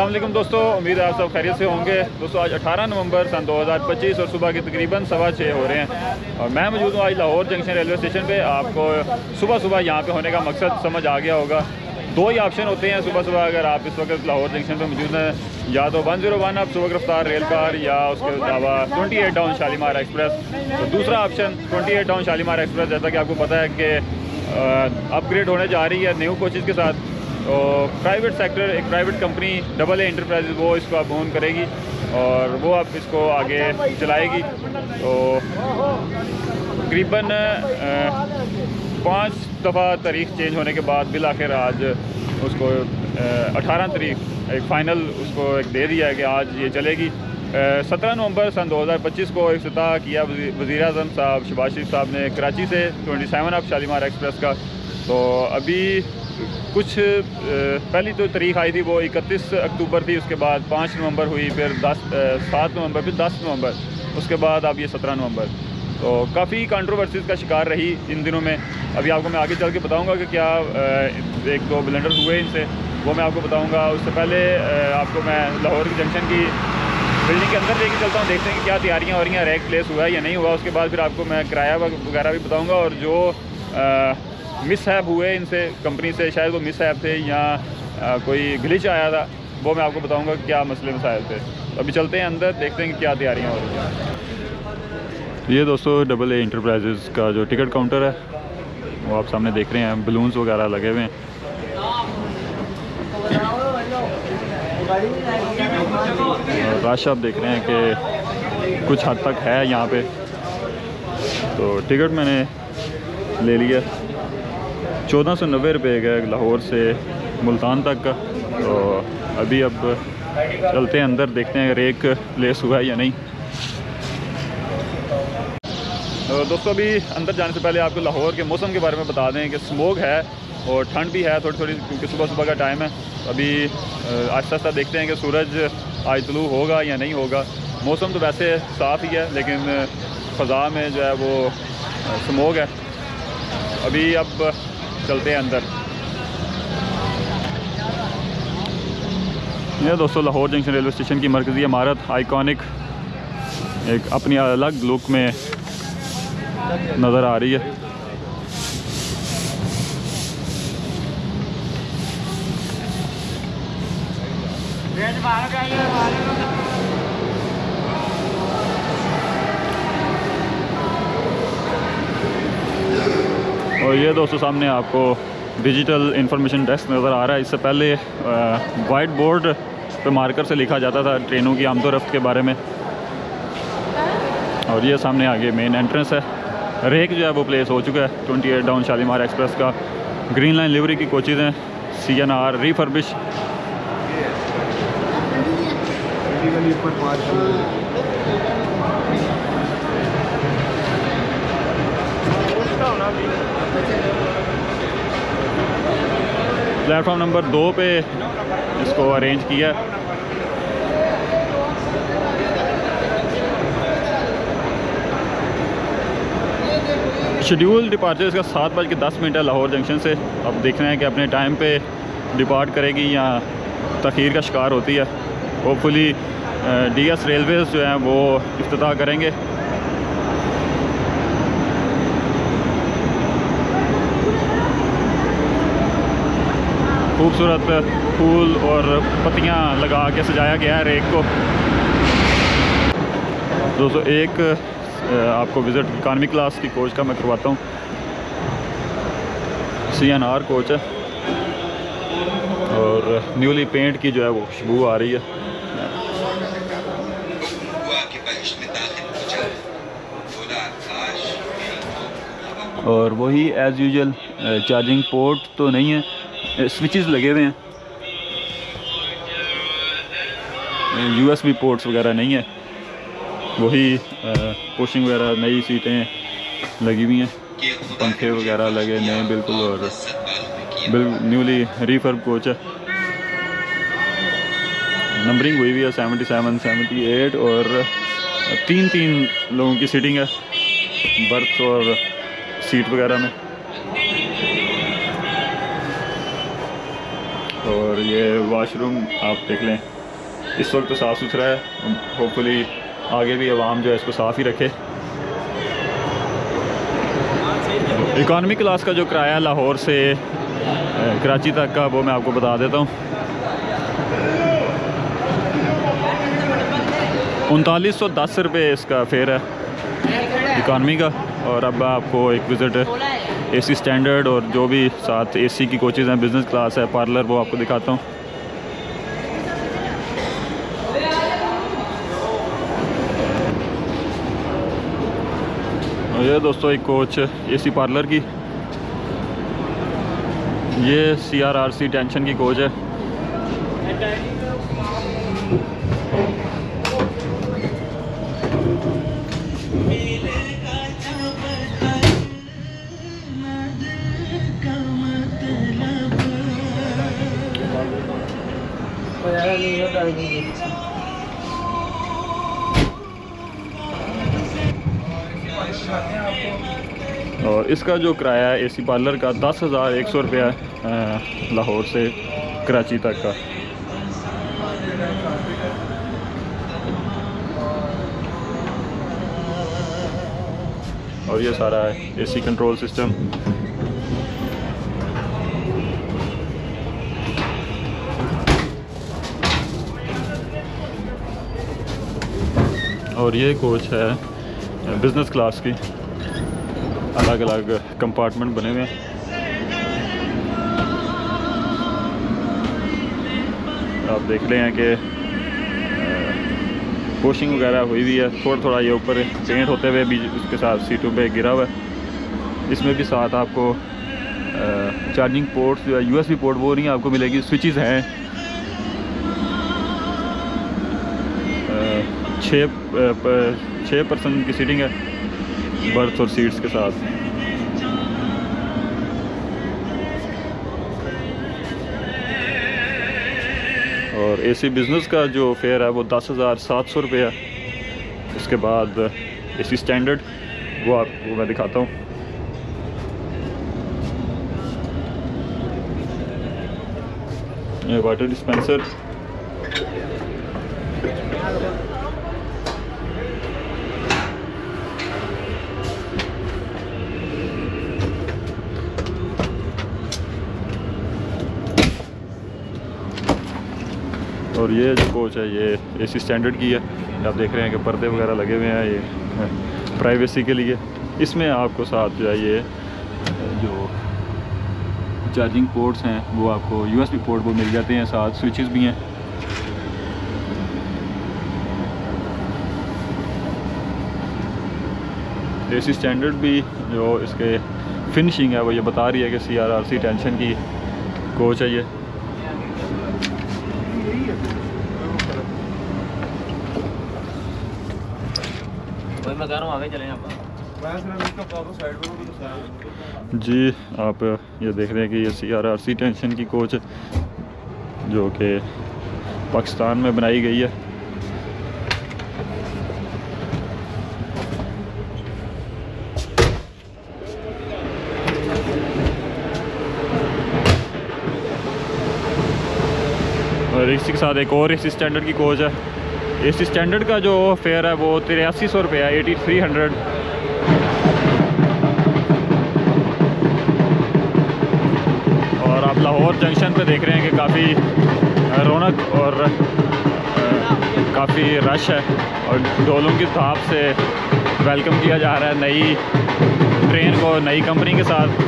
अस्सलाम वालेकुम दोस्तों, उम्मीद है आप सब खैरियत से होंगे। दोस्तों आज 18 नवंबर सन 2025 और सुबह के तकरीबन 6:15 हो रहे हैं और मैं मौजूद हूँ आज लाहौर जंक्शन रेलवे स्टेशन पे। आपको सुबह सुबह यहाँ पे होने का मकसद समझ आ गया होगा। दो ही ऑप्शन होते हैं सुबह सुबह अगर आप इस वक्त लाहौर जंक्शन पे मौजूद हैं, या तो 101 आप सुबह रफ्तार रेल कार, या उसके अलावा 28 डाउन शालीमार एक्सप्रेस। तो दूसरा ऑप्शन 28 डाउन शालीमार एक्सप्रेस, जैसा कि आपको पता है कि अपग्रेड होने जा रही है न्यू कोचेज़ के साथ। तो प्राइवेट सेक्टर, एक प्राइवेट कंपनी AA इंटरप्राइजेज़ वो इसको अब ओन करेगी और वो अब इसको आगे चलाएगी। तो तकरीबन 5 दफ़ा तारीख चेंज होने के बाद बिल आखिर आज उसको 18 तारीख एक फ़ाइनल उसको एक दे दिया है कि आज ये चलेगी। 17 नवंबर सन 2025 को इफ्तिताह किया वज़ीर आज़म साहब शहबाज शरीफ साहब ने कराची से 27 अप शालीमार एक्सप्रेस का। तो अभी कुछ पहली तो तारीख आई थी वो 31 अक्टूबर थी, उसके बाद 5 नवंबर हुई, फिर 7 नवंबर, फिर 10 नवंबर, उसके बाद अब ये 17 नवंबर। तो काफ़ी कंट्रोवर्सीज़ का शिकार रही इन दिनों में। अभी आपको मैं आगे चल के बताऊंगा कि क्या एक दो ब्लंडर हुए इनसे, वो मैं आपको बताऊंगा। उससे पहले आपको मैं लाहौर जंक्शन की बिल्डिंग के अंदर लेके चलता हूँ, देखते हैं कि क्या तैयारियाँ हो रही हैं, रैक प्लेस हुआ है या नहीं हुआ। उसके बाद फिर आपको मैं किराया वगैरह भी बताऊँगा और जो मिसहैप हुए इनसे कंपनी से, शायद वो मिसहैप थे या कोई ग्लिच आया था, वो मैं आपको बताऊंगा क्या मसले मसाइल थे। तो अभी चलते हैं अंदर, देखते हैं कि क्या तैयारियां हो रही हैं। ये दोस्तों AA इंटरप्राइजेज़ का जो टिकट काउंटर है वो आप सामने देख रहे हैं, बलून्स वगैरह लगे हुए हैं। रश आप देख रहे हैं कि कुछ हद तक है यहाँ पे। तो टिकट मैंने ले लिया 1490 रुपये का लाहौर से मुल्तान तक का। तो अभी अब चलते हैं अंदर, देखते हैं अगर एक प्लेस हुआ है या नहीं। तो दोस्तों अभी अंदर जाने से पहले आपको लाहौर के मौसम के बारे में बता दें कि स्मोक है और ठंड भी है थोड़ी थोड़ी, क्योंकि सुबह सुबह का टाइम है। अभी आहिस्ता आहिस्ता देखते हैं कि सूरज आज तुलू होगा या नहीं होगा। मौसम तो वैसे साफ़ ही है लेकिन फ़ज़ा में जो है वो स्मोक है। अभी अब चलते हैं अंदर। ये दोस्तों लाहौर जंक्शन रेलवे स्टेशन की मरकज़ी इमारत आइकॉनिक एक अपनी अलग लुक में नज़र आ रही है। और ये दोस्तों सामने आपको डिजिटल इंफॉर्मेशन डेस्क नज़र आ रहा है। इससे पहले वाइट बोर्ड पे मार्कर से लिखा जाता था ट्रेनों की आमद रफ्त के बारे में। और ये सामने आगे मेन एंट्रेंस है। रेक जो है वो प्लेस हो चुका है 28 डाउन शालीमार एक्सप्रेस का। ग्रीन लाइन लिवरी की कोचेज़ हैं, CNR रिफर्बिश। प्लेटफॉर्म नंबर 2 पे इसको अरेंज किया। शेड्यूल डिपार्चर इसका 7:10 है लाहौर जंक्शन से। अब देखना है कि अपने टाइम पे डिपार्ट करेगी या तख़ीर का शिकार होती है। होपफुली DS रेलवेज़ जो हैं वो इफ्तिताह करेंगे। खूबसूरत फूल और पत्तियां लगा के सजाया गया है रेक को। दोस्तों एक आपको विज़िट इकानमी क्लास की कोच का मैं करवाता हूँ। CNR कोच है और न्यूली पेंट की जो है वो खुशबू आ रही है। और वही एज़ यूजुअल चार्जिंग पोर्ट तो नहीं है, स्विचेस लगे हुए हैं, USB पोर्ट्स वगैरह नहीं है। वही पुशिंग वगैरह, नई सीटें लगी हुई हैं, पंखे वगैरह लगे नए बिल्कुल, और न्यूली रिफर्ब कोच है। नंबरिंग हुई हुई है 77, 78 और 3 लोगों की सीटिंग है बर्थ और सीट वगैरह में। और ये वॉशरूम आप देख लें, इस वक्त तो साफ़ सुथरा है, होपफुली आगे भी आवाम जो है इसको साफ़ ही रखे। इकॉनमी क्लास का जो किराया लाहौर से कराची तक का वो मैं आपको बता देता हूँ। 3910 रुपये इसका फेयर है इकॉनमी का। और अब आपको एक विज़िट AC स्टैंडर्ड और जो भी साथ AC की कोचेज़ हैं, बिज़नेस क्लास है, पार्लर, वो आपको दिखाता हूँ। और ये दोस्तों एक कोच AC पार्लर की, ये CRRC टेंशन की कोच है। और इसका जो किराया है AC पार्लर का 10,100 रुपया लाहौर से कराची तक का। और ये सारा है AC कंट्रोल सिस्टम। और ये कोच है बिज़नेस क्लास की, अलग अलग कंपार्टमेंट बने हुए हैं। आप देख रहे हैं कि वॉशिंग वगैरह हुई हुई है, थोड़ा थोड़ा ये ऊपर पेंट होते हुए भी उसके साथ सीटों पे गिरा हुआ है। इसमें भी साथ आपको चार्जिंग पोर्ट्स जो है, USB पोर्ट वो नहीं आपको मिलेगी, स्विचेस हैं। 6 पर्सन की सीटिंग है, बर्थ और सीट्स के साथ। और AC बिज़नेस का जो फेयर है वो 10,700 रुपये है। उसके बाद AC स्टैंडर्ड वो आपको मैं दिखाता हूँ। ये वाटर डिस्पेंसर, और ये जो कोच है ये AC स्टैंडर्ड की है। आप देख रहे हैं कि पर्दे वगैरह लगे हुए हैं, ये प्राइवेसी के लिए। इसमें आपको साथ जो है ये जो चार्जिंग पोर्ट्स हैं वो आपको USB पोर्ट वो मिल जाते हैं, साथ स्विचेस भी हैं। AC स्टैंडर्ड भी जो इसके फिनिशिंग है वो ये बता रही है कि CRRC टेंशन की कोच है ये। मैं कह रहा हूँ आगे चलें आप जी। आप ये देख रहे हैं कि ये CRRC टेंशन की कोच है जो कि पाकिस्तान में बनाई गई है। और इसी के साथ एक और AC स्टैंडर्ड की कोच है। AC स्टैंडर्ड का जो फेयर है वो 8300 रुपये है, 8300। और आप लाहौर जंक्शन पे देख रहे हैं कि काफ़ी रौनक और काफ़ी रश है, और डोलों की धाप से वेलकम किया जा रहा है नई ट्रेन को, नई कंपनी के साथ।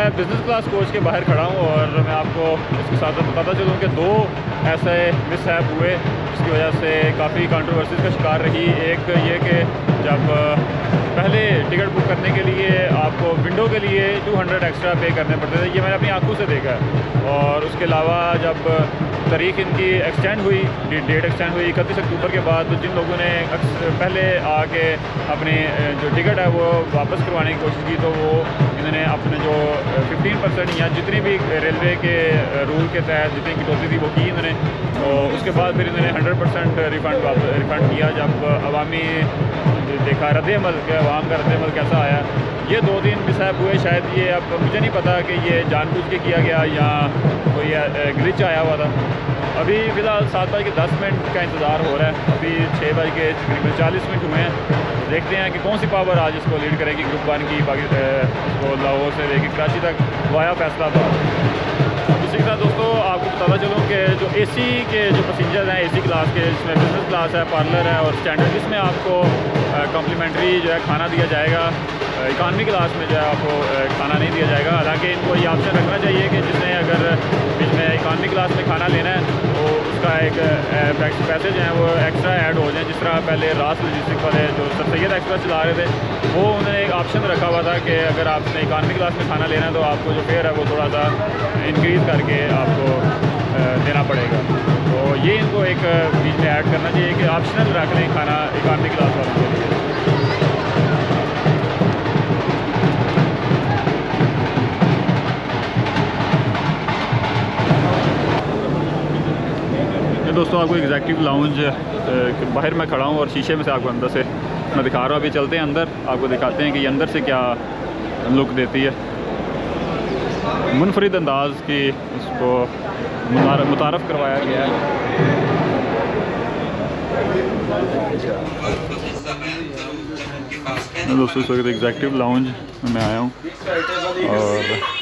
बिज़नेस क्लास कोच के बाहर खड़ा हूँ और मैं आपको इसके साथ बताता चलूँ कि 2 ऐसे मिसहैप हुए जिसकी वजह से काफ़ी कंट्रोवर्सीज का शिकार रही। एक ये कि जब पहले टिकट बुक करने के लिए आपको विंडो के लिए 200 एक्स्ट्रा पे करने पड़ते थे, ये मैंने अपनी आंखों से देखा है। और उसके अलावा जब तारीख इनकी एक्सटेंड हुई, डेट एक्सटेंड हुई 31 अक्टूबर के बाद, तो जिन लोगों ने पहले आके अपनी जो टिकट है वो वापस करवाने की कोशिश की, तो वो इन्होंने अपने जो 15% या जितनी भी रेलवे के रूल के तहत जितनी कटौती थी वो की इन्होंने। तो उसके बाद फिर इन्होंने 100% रिफ़ंड किया। जब अवामी देखा रद्द-ए-अमल के अवाम का रद्द-ए-अमल कैसा आया। ये 2-3 मिसहैप हुए, शायद ये अब मुझे नहीं पता कि ये जानबूझ के किया गया या कोई ग्लिच आया हुआ था। अभी फ़िलहाल 7:10 का इंतज़ार हो रहा है। अभी 6:40 हुए हैं। देखते हैं कि कौन सी पावर आज इसको लीड करेगी ग्रुप 1 की, इसको लाहौर से लेकर कराची तक वाया फैसलाबाद। इसी के साथ दोस्तों आपको बताता चलूँ कि जो AC के जो पैसेंजर्स हैं AC क्लास के, जिसमें बिज़नेस क्लास है, पार्लर है और स्टैंडर्ड, जिसमें आपको कॉम्प्लीमेंट्री जो है खाना दिया जाएगा। इकॉनमी क्लास में जो है आपको खाना नहीं दिया जाएगा। हालांकि इनको ये ऑप्शन रखना चाहिए कि जिसने अगर इसमें इकॉनमी क्लास में खाना लेना है तो उसका एक पैसे जो हैं वो एक्स्ट्रा ऐड हो जाए। जिस तरह पहले रास लॉजिस्टिक वाले जो सर सैयद एक्सप्रेस चला रहे थे, वो उन्होंने एक ऑप्शन रखा हुआ था कि अगर आपने इकॉनमी क्लास में खाना लेना है तो आपको जो फेयर है वो थोड़ा सा इंक्रीज़ करके आपको देना पड़ेगा। तो ये इनको एक बीच में ऐड करना चाहिए कि ऑप्शनल रख लें खाना इकॉनमी क्लास वालों के लिए। दोस्तों आपको एग्जैक्टिव लाउंज बाहर मैं खड़ा हूँ और शीशे में से आपको अंदर से मैं दिखा रहा हूँ। अभी चलते हैं अंदर, आपको दिखाते हैं कि ये अंदर से क्या लुक देती है। मुनफरिद अंदाज की इसको मुतारफ़ करवाया गया है। दोस्तों इस वक्त एग्जैक्टिव लाउंज में आया हूँ और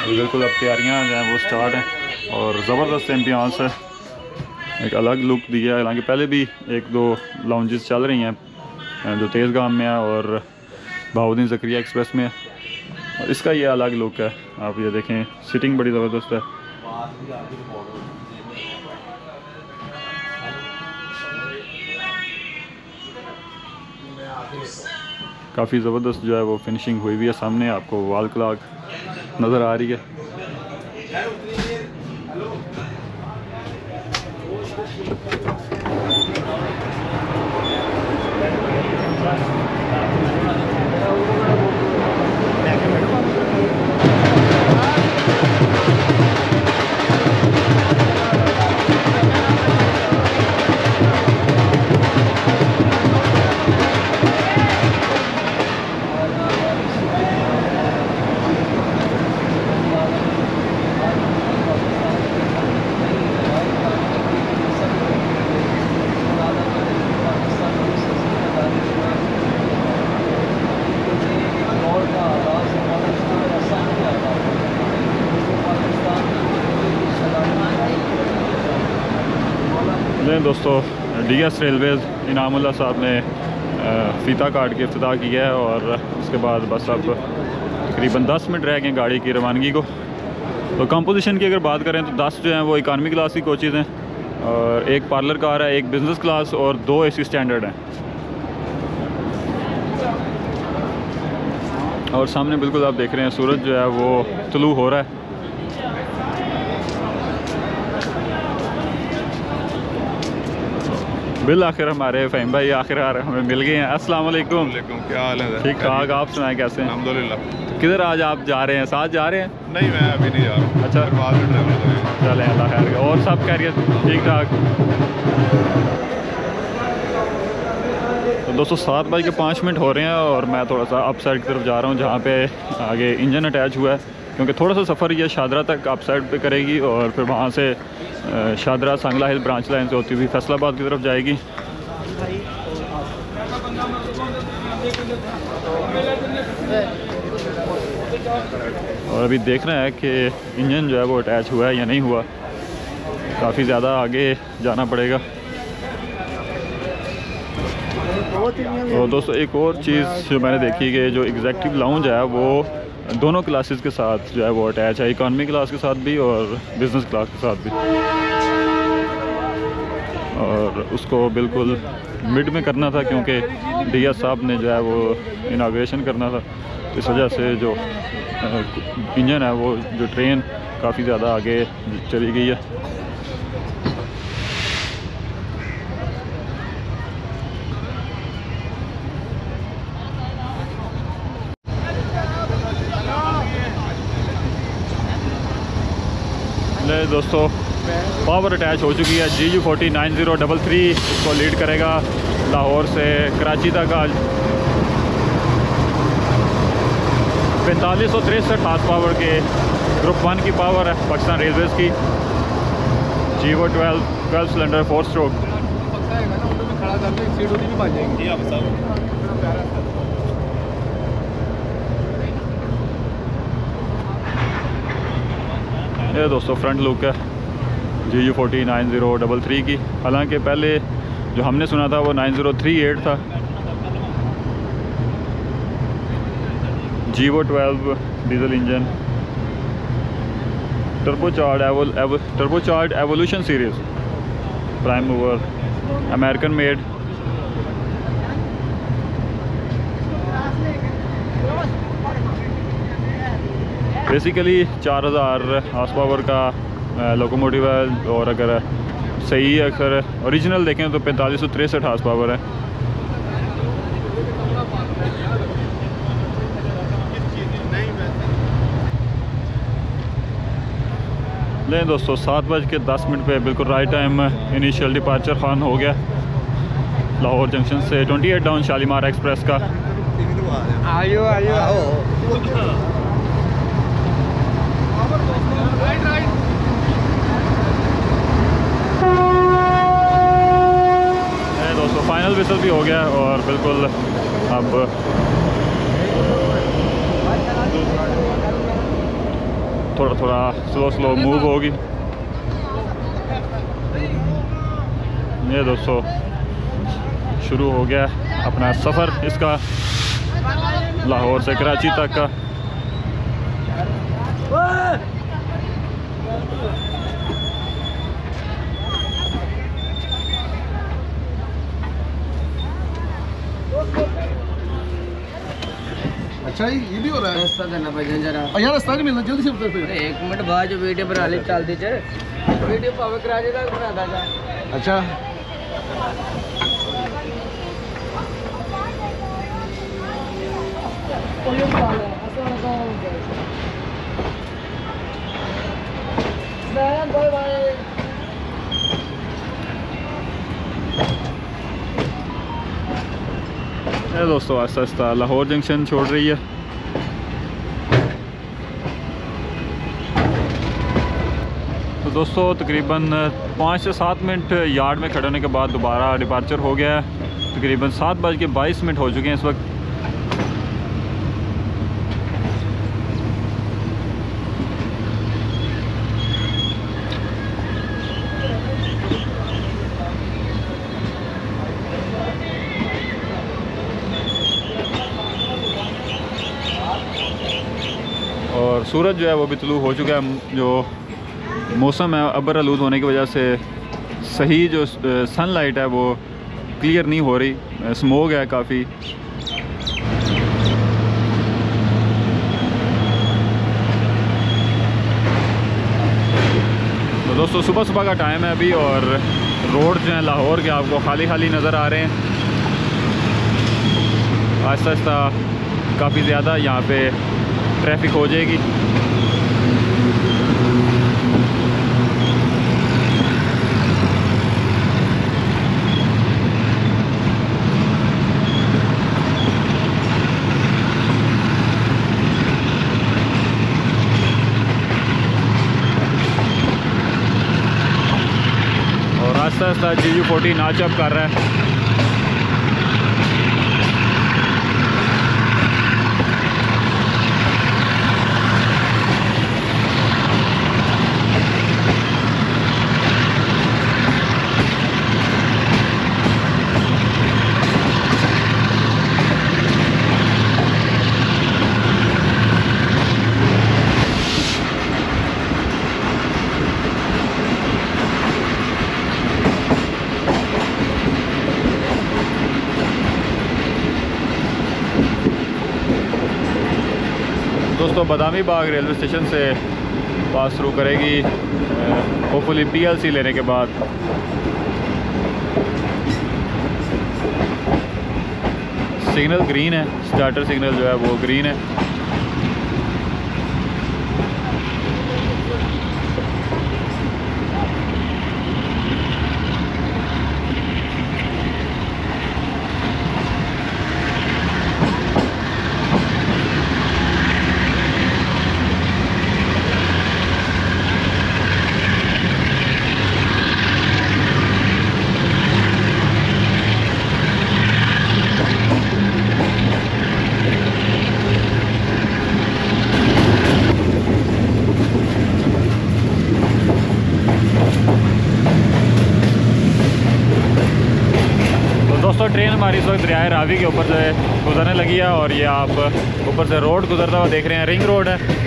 बिल्कुल अब तैयारियाँ जो हैं वो स्टार्ट हैं और ज़बरदस्त एम्बियंस है, एक अलग लुक दिया है। हालांकि पहले भी 1-2 लाउंजेस चल रही हैं जो तेज़गाम में है और बहाउद्दीन ज़करिया एक्सप्रेस में है, और इसका ये अलग लुक है। आप ये देखें, सिटिंग बड़ी ज़बरदस्त है। काफ़ी ज़बरदस्त जो है वो फिनिशिंग हुई हुई है। सामने आपको वॉल क्लॉक नज़र आ रही है। दोस्तों DS रेलवेज़ इनामुल्लाह साहब ने फीता काट के इफ्तिताह किया है और उसके बाद बस अब तकरीबन 10 मिनट रह गए गाड़ी की रवानगी को। तो कंपोजिशन की अगर बात करें तो 10 जो हैं वो इकॉनमी क्लास की कोचेज़ हैं और एक पार्लर कार है, एक बिज़नेस क्लास और 2 AC स्टैंडर्ड हैं। और सामने बिल्कुल आप देख रहे हैं सूरज जो है वो तुलू हो रहा है। बिल आखिर हमारे फ़हीम भाई आखिर हमें मिल गए हैं। अस्सलाम वालेकुम। क्या हाल है? ठीक ठाक, आप सुनाएं कैसे हैं? अल्हम्दुलिल्लाह। तो किधर आज आप जा रहे हैं? साथ जा रहे हैं? नहीं, मैं अभी नहीं जा रहा। अच्छा, बाद में ट्रैवल करेंगे। चलें, अल्लाह खैर करे। और सब खैरियत ठीक ठाक? तो दोस्तों 7:05 हो रहे हैं और मैं थोड़ा सा अप साइड की तरफ जा रहा हूँ जहाँ पे आगे इंजन अटैच हुआ है, क्योंकि थोड़ा सा सफ़र ये शादरा तक अप साइड पे करेगी और फिर वहाँ से शादरा सांगला हिल ब्रांच लाइन से होती हुई फैसलाबाद की तरफ जाएगी। और अभी देखना है कि इंजन जो है वो अटैच हुआ है या नहीं हुआ, काफ़ी ज़्यादा आगे जाना पड़ेगा। तो दोस्तों एक और चीज़ जो मैंने देखी कि जो एग्जैक्टिव लाउंज है वो दोनों क्लासेस के साथ जो है वो अटैच है, इकॉनमी क्लास के साथ भी और बिज़नेस क्लास के साथ भी। और उसको बिल्कुल मिड में करना था क्योंकि डीएस साहब ने जो है वो इनाग्रेशन करना था। इस वजह से जो इंजन है वो जो ट्रेन काफ़ी ज़्यादा आगे चली गई है। ले दोस्तों, पावर अटैच हो चुकी है। GU40 9033 इसको लीड करेगा लाहौर से कराची तक। आज 4563 हार्स पावर के ग्रुप 1 की पावर है पाकिस्तान रेलवेज़ की। GU12 cylinder 4 stroke. ये दोस्तों फ्रंट लुक है GU40 9033 की। हालांकि पहले जो हमने सुना था वो 9038 था। GU12 diesel engine, turbocharge evolution series, prime mover, American made. Basically 4000 horse power का लोकोमोटिव है और अगर सही है अक्सर ओरिजिनल देखें तो 4563 हार्स पावर है। लें दोस्तों 7:10 पे बिल्कुल right time initial departure Khan हो गया लाहौर जंक्शन से 28 डाउन शालीमार एक्सप्रेस का। आयो आयो आओ। दोस्तों फाइनल विसल भी हो गया और बिल्कुल अब थोड़ा स्लो मूव होगी। ये दोस्तों शुरू हो गया अपना सफ़र इसका लाहौर से कराची तक का। अच्छा ये भी हो रहा है। रास्ता करना भाई जरा यार रास्ता नहीं मिलना, जल्दी से उतर पे। अरे 1 मिनट बाद जो वीडियो बना ले चलती च वीडियो पावर कराजे तक बनाता जा। अच्छा दोस्तों आहिस्ता आहिस्ता लाहौर जंक्शन छोड़ रही है। तो दोस्तों तकरीबन 5 से 7 मिनट यार्ड में खड़े होने के बाद दोबारा डिपार्चर हो गया है। तकरीबन 7:22 हो चुके हैं इस वक्त। और सूरज जो है वो भी तुलू हो चुका है। जो मौसम है अबर आलूद होने की वजह से सही जो सनलाइट है वो क्लियर नहीं हो रही, स्मोक है काफ़ी। तो दोस्तों सुबह का टाइम है अभी और रोड जो हैं लाहौर के आपको खाली खाली नज़र आ रहे हैं। आहिस्ता आहिस्ता काफ़ी ज़्यादा यहाँ पे ट्रैफिक हो जाएगी। और आहिस्ता आहिस्ता GU40 नाच अप कर रहा है। दोस्तों बादामी बाग रेलवे स्टेशन से पास थ्रू करेगी होपफुली PLC लेने के बाद। सिग्नल ग्रीन है, स्टार्टर सिग्नल जो है वो ग्रीन है। दोस्तों ट्रेन हमारी इस वक्त दरियाए रावी के ऊपर से गुजरने लगी है और ये आप ऊपर से रोड गुजरता हुआ देख रहे हैं, रिंग रोड है।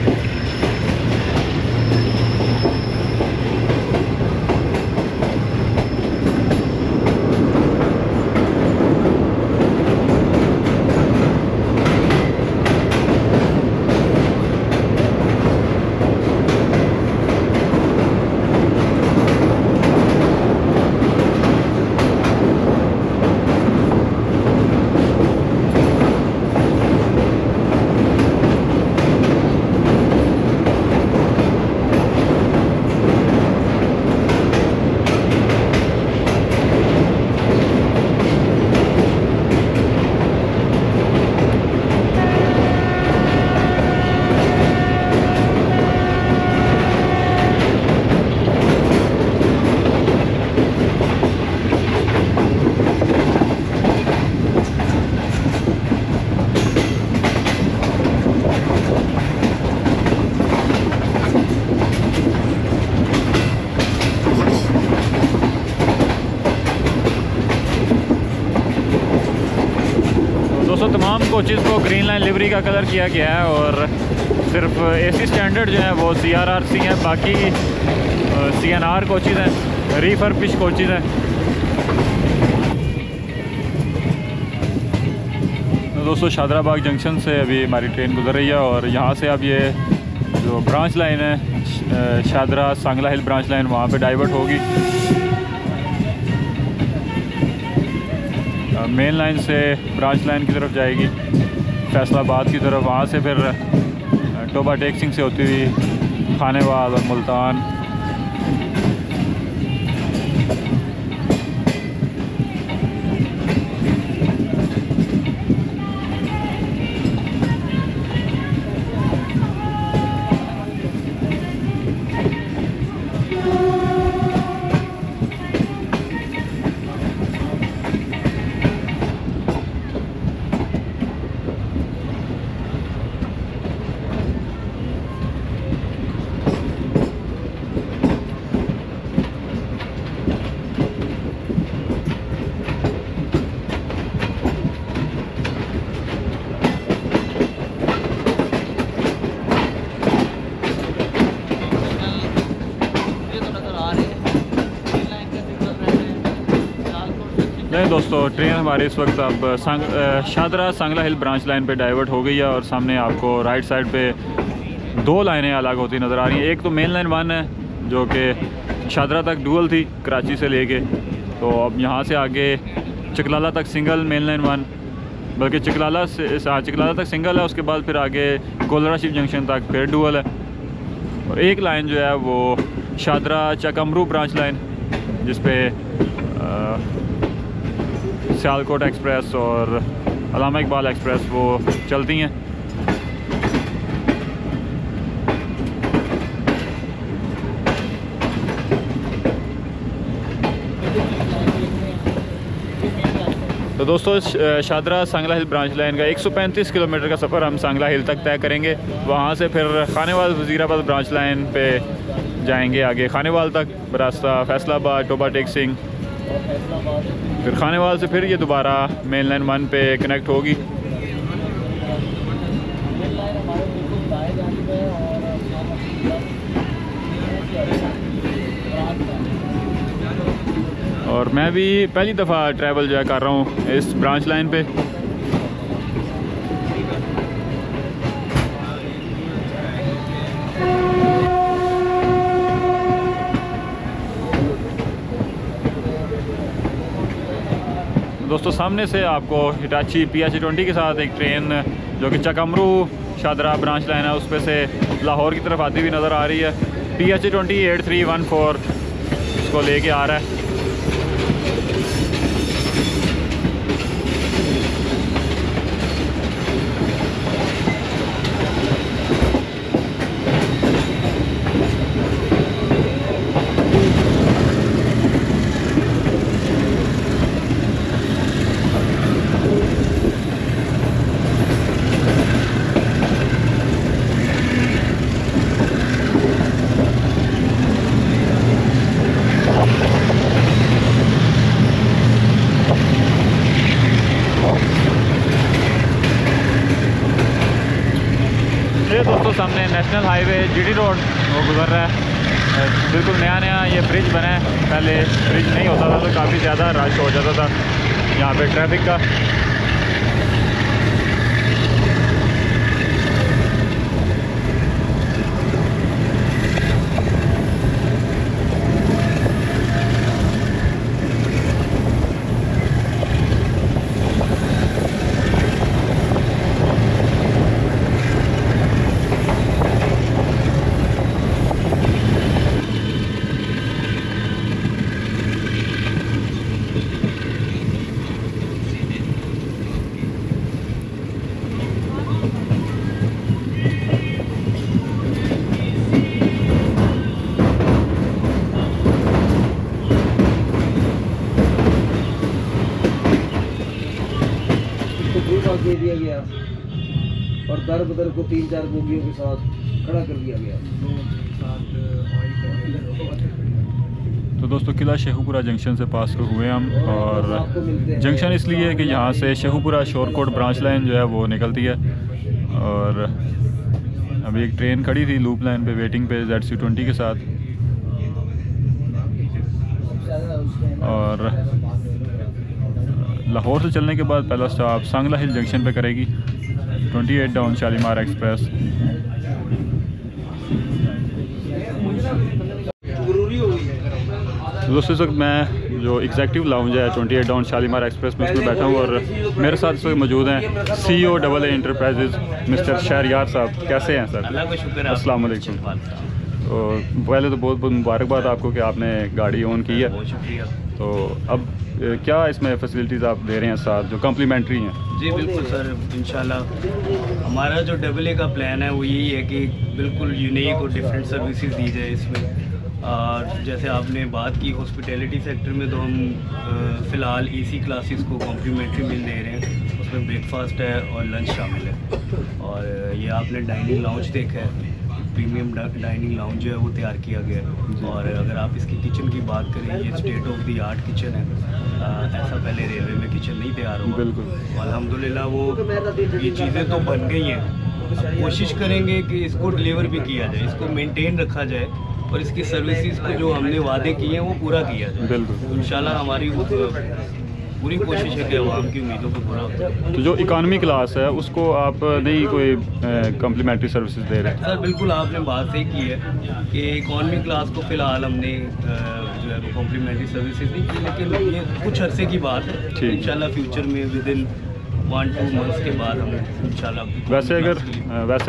दोस्तों तमाम कोचेज़ को ग्रीन लाइन लिवरी का कलर किया गया है और सिर्फ AC स्टैंडर्ड जो है वो CRRC हैं, बाकी CNR कोचेज़ हैं, रीफर्बिश कोचेज़ हैं। तो दोस्तों शादराबाग जंक्शन से अभी हमारी ट्रेन गुजर रही है और यहाँ से अब ये जो ब्रांच लाइन है शादरा सांगला हिल ब्रांच लाइन, वहाँ पे डाइवर्ट होगी। मेन लाइन से ब्रांच लाइन की तरफ जाएगी फैसलाबाद की तरफ, वहाँ से फिर टोबा टेक सिंह से होती हुई खानेवाल और मुल्तान। नहीं दोस्तों ट्रेन हमारी इस वक्त अब शादरा सांगला हिल ब्रांच लाइन पे डाइवर्ट हो गई है और सामने आपको राइट साइड पे दो लाइनें अलग होती नज़र आ रही हैं। एक तो मेन लाइन 1 है जो कि शादरा तक डुअल थी कराची से लेके, तो अब यहाँ से आगे चिकलाला तक सिंगल मेन लाइन 1, बल्कि चिकलाला तक सिंगल है, उसके बाद फिर आगे गोलरा शिप जंक्शन तक फिर डुअल है। और एक लाइन जो है वो शादरा चकमरू ब्रांच लाइन जिसपे सियालकोट एक्सप्रेस और अलामा इकबाल एक्सप्रेस वो चलती हैं। तो दोस्तों शादरा सांगला हिल ब्रांच लाइन का 135 किलोमीटर का सफ़र हम सांगला हिल तक तय करेंगे। वहाँ से फिर खानेवाल वज़ीराबाद ब्रांच लाइन पे जाएंगे आगे खानेवाल तक रास्ता फैसलाबाद टोबा टेक सिंह, फिर खानेवाल से फिर ये दोबारा मेन लाइन 1 पे कनेक्ट होगी। और मैं भी पहली दफ़ा ट्रैवल जो है कर रहा हूँ इस ब्रांच लाइन पे। दोस्तों सामने से आपको हिटाची PH20 के साथ एक ट्रेन जो कि चकमरू शादरा ब्रांच लाइन है उस पर से लाहौर की तरफ आती हुई नज़र आ रही है। PH20 8314 इसको लेके आ रहा है। ये दोस्तों सामने नेशनल हाईवे GD रोड वो गुजर रहा है। बिल्कुल नया नया ये ब्रिज बना है, पहले ब्रिज नहीं होता था तो काफ़ी ज़्यादा रश हो जाता था यहाँ पे ट्रैफिक का। दे दिया गया और दर बदर को 3-4 बोगियों के साथ खड़ा कर दिया गया। तो दोस्तों किला शेखुपुरा जंक्शन से पास हुए हम, और जंक्शन इसलिए है कि यहाँ से शेखुपुरा शोरकोट ब्रांच लाइन जो है वो निकलती है। और अभी एक ट्रेन खड़ी थी लूप लाइन पे वेटिंग पे ZC20 के साथ, और लाहौर से चलने के बाद पहला स्टॉप सांगला हिल जंक्शन पे करेगी 28 डाउन शालीमार एक्सप्रेस। दोस्तों इस वक्त मैं जो एग्जेक्टिव लाउंज है 28 डाउन शालीमार एक्सप्रेस में उसमें बैठा हूँ, और मेरे साथ इस वक्त मौजूद हैं CEO AA enterprises mister Shahryar साहब। कैसे हैं सर? अल्लाह का शुक्र है। अस्सलाम वालेकुम। तो पहले तो बहुत बहुत मुबारकबाद आपको कि आपने गाड़ी ऑन की है। बहुत शुक्रिया। तो अब क्या इसमें फैसिलिटीज़ आप दे रहे हैं साथ जो कम्प्लीमेंट्री हैं? जी बिल्कुल सर, इंशाल्लाह हमारा जो AA का प्लान है वो यही है कि बिल्कुल यूनिक और डिफरेंट सर्विसेज दी जाए इसमें। और जैसे आपने बात की हॉस्पिटैलिटी सेक्टर में, तो हम फ़िलहाल EC क्लासेस को कॉम्प्लीमेंट्री मिल दे रहे हैं, उसमें ब्रेकफास्ट है और लंच शामिल है। और ये आपने डाइनिंग लाउंज देखा है, प्रीमियम डाइनिंग लाउंज जो है वो तैयार किया गया है। और अगर आप इसकी किचन की बात करें, ये state of the art kitchen है। ऐसा पहले रेलवे में किचन नहीं तैयार हुआ। बिल्कुल अल्हम्दुलिल्लाह वो ये चीज़ें तो बन गई हैं। कोशिश करेंगे कि इसको डिलीवर भी किया जाए, इसको मेंटेन रखा जाए, और इसकी सर्विसेज को जो हमने वादे किए हैं वो पूरा किया जाए। बिल्कुल इंशाल्लाह हमारी पूरी कोशिश है कि आवाम की उम्मीदों को पूरा हो। तो जो इकॉनमी क्लास है उसको आप नहीं कोई कम्प्लीमेंट्री सर्विसेज दे रहे हैं? सर बिल्कुल आपने बात सही की है कि इकॉनमी क्लास को फ़िलहाल हमने जो है वो कॉम्प्लीमेंट्री सर्विसेज नहीं की, लेकिन ये कुछ अरसे की बात है। इंशाल्लाह फ्यूचर में विद इन 1-2 मंथ्स के बाद हम इंशाल्लाह। वैसे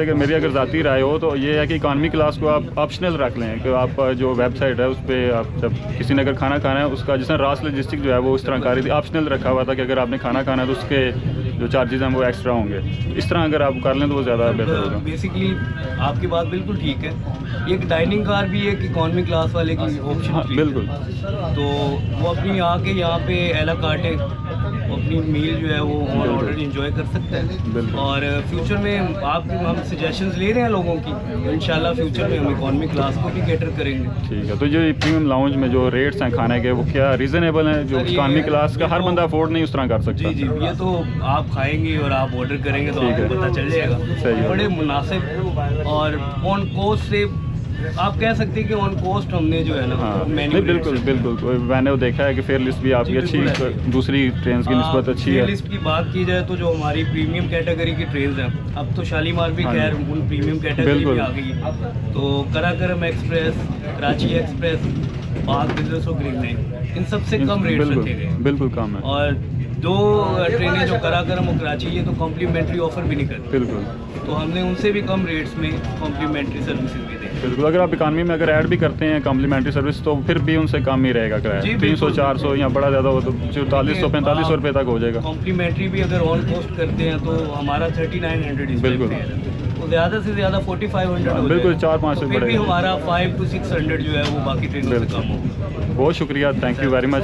अगर मेरी अगर ज़ाती राय हो तो ये है कि इकॉनमी क्लास को आप ऑप्शनल रख लें, कि आप जो वेबसाइट है उस पर आप जब किसी ने अगर खाना खाना है उसका, जिस तरह रास लॉजिस्टिक जो है वो उस तरह कर रही थी, ऑप्शनल रखा हुआ था कि अगर आपने खाना खाना है तो उसके जो चार्जेस हैं वो एक्स्ट्रा होंगे। इस तरह अगर आप कर लें तो वो ज़्यादा बेहतर होगा। बेसिकली आपकी बात बिल्कुल ठीक है। एक डाइनिंग कार भी एक इकॉनमी क्लास वाले की ऑप्शन। हाँ, बिल्कुल। तो वो अपनी आके यहाँ पे एला काटे अपनी मील जो है वो ऑन ऑर्डर इंजॉय कर सकते हैं। और फ्यूचर में हम सजेशंस ले रहे हैं लोगों की, तो इंशाल्लाह फ्यूचर में हम इकॉनमी क्लास को भी कैटर करेंगे। ठीक है। तो जो प्रीमियम लाउंज में जो रेट्स हैं खाने के वो क्या रीज़नेबल हैं, जो इकॉनमी क्लास का हर बंदा अफोर्ड नहीं उस तरह कर सकता? जी ये तो आप खाएंगे और आप ऑर्डर करेंगे तो आपको पता चल जाएगा। बड़े मुनासिब और ऑन कॉस्ट से आप कह सकते हैं कि ऑन कॉस्ट हमने जो है ना नहीं बिल्कुल मैंने वो देखा है कि फेयर लिस्ट भी आपकी अच्छी दूसरी ट्रेन की निस्बत अच्छी है। फेयर लिस्ट की बात की जाए तो जो हमारी प्रीमियम कैटेगरी की ट्रेन हैं, अब तो शालीमार भी खैर उन प्रीमियम कैटेगरी में आ गई। तो कराकरम एक्सप्रेस, कराची एक्सप्रेस पाक बिजनेस और ग्रीन लाइन, इन सबसे कम रेट रखे गए। बिल्कुल कम है। और 2 ट्रेनें जो कराकरम और कराची, ये तो कॉम्प्लीमेंट्री ऑफर भी नहीं करती। बिल्कुल, तो हमने उनसे भी कम रेट्स में कॉम्प्लीमेंट्री सर्विसेज भी दी। बिल्कुल। अगर आप इकानमी में अगर ऐड भी करते हैं कॉम्प्लीमेंट्री सर्विस तो फिर भी उनसे कम ही रहेगा किराया। जी, 300-400 या बड़ा ज़्यादा हो तो 4400-4500 रुपये तक हो जाएगा। कॉम्प्लीमेंट्री भी अगर ऑन कॉस्ट करते हैं तो हमारा 3900 इस बिल्कुल। पे है। तो ज़्यादा से ज़्यादा 4500 हो बिल्कुल, जाएगा। 4-500 तो फिर भी बढ़ेगा। हमारा 500 to 600 जो है वो बाकी ट्रेनों से कम होगा। बहुत शुक्रिया, थैंक यू वेरी मच।